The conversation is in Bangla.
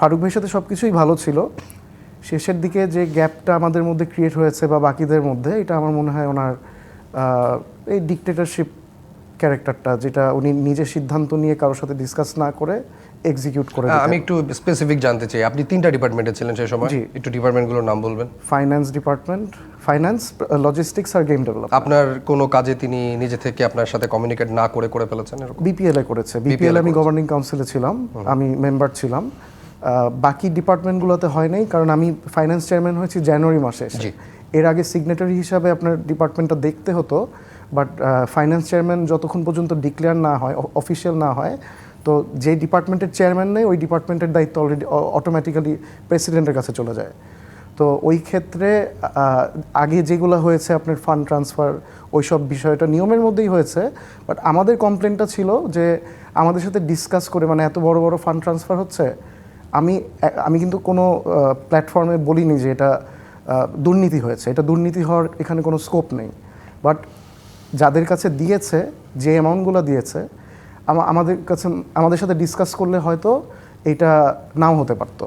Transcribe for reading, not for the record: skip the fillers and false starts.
ফারুক ভাইয়ের সাথে সব কিছুই ভালো ছিল, শেষের দিকে যে গ্যাপটা আমাদের মধ্যে ক্রিয়েট হয়েছে বা বাকিদের মধ্যে, এটা আমার মনে হয় ওনার এই ডিকটেটরশিপ ক্যারেক্টারটা, যেটা উনি নিজে সিদ্ধান্ত নিয়ে কারোর সাথে ডিসকাস না করে এক্সিকিউট করে দিতেন। আমি একটু স্পেসিফিক জানতে চাই, আপনি 3টা ডিপার্টমেন্টে ছিলেন সেই সময়, জি। একটু ডিপার্টমেন্টগুলোর নাম বলবেন। ফাইন্যান্স ডিপার্টমেন্ট, ফাইন্যান্স, লজিস্টিক্স আর গেম ডেভেলপমেন্ট। আপনার কোনো কাজে তিনি নিজে থেকে আপনার সাথে কমিউনিকেট না করে করে ফেলেছেন এরকম? বিপিএল এ করেছে, বিপিএল আমি গভর্নিং কাউন্সিলে ছিলাম, আমি মেম্বার ছিলাম। বাকি ডিপার্টমেন্টগুলোতে হয় নাই, কারণ আমি ফাইন্যান্স চেয়ারম্যান হয়েছি জানুয়ারি মাসে এসে। জি। এর আগে সিগনেটারি হিসাবে আপনার ডিপার্টমেন্টটা দেখতে হতো, বাট ফাইন্যান্স চেয়ারম্যান যতক্ষণ পর্যন্ত ডিক্লেয়ার না হয়, অফিসিয়াল না হয়, তো যে ডিপার্টমেন্টের চেয়ারম্যান নেই ওই ডিপার্টমেন্টের দায়িত্ব অলরেডি অটোমেটিক্যালি প্রেসিডেন্টের কাছে চলে যায়। তো ওই ক্ষেত্রে আগে যেগুলো হয়েছে আপনার ফান্ড ট্রান্সফার, ওই সব বিষয়টা নিয়মের মধ্যেই হয়েছে, বাট আমাদের কমপ্লেনটা ছিল যে আমাদের সাথে ডিসকাস করে, মানে এত বড় বড় ফান্ড ট্রান্সফার হচ্ছে, আমি কিন্তু কোনো প্ল্যাটফর্মে বলিনি যে এটা দুর্নীতি হয়েছে, এটা দুর্নীতি হওয়ার এখানে কোনো স্কোপ নেই, বাট যাদের কাছে দিয়েছে, যে অ্যামাউন্টগুলো দিয়েছে, আমাদের সাথে ডিসকাস করলে হয়তো এটা নাও হতে পারতো।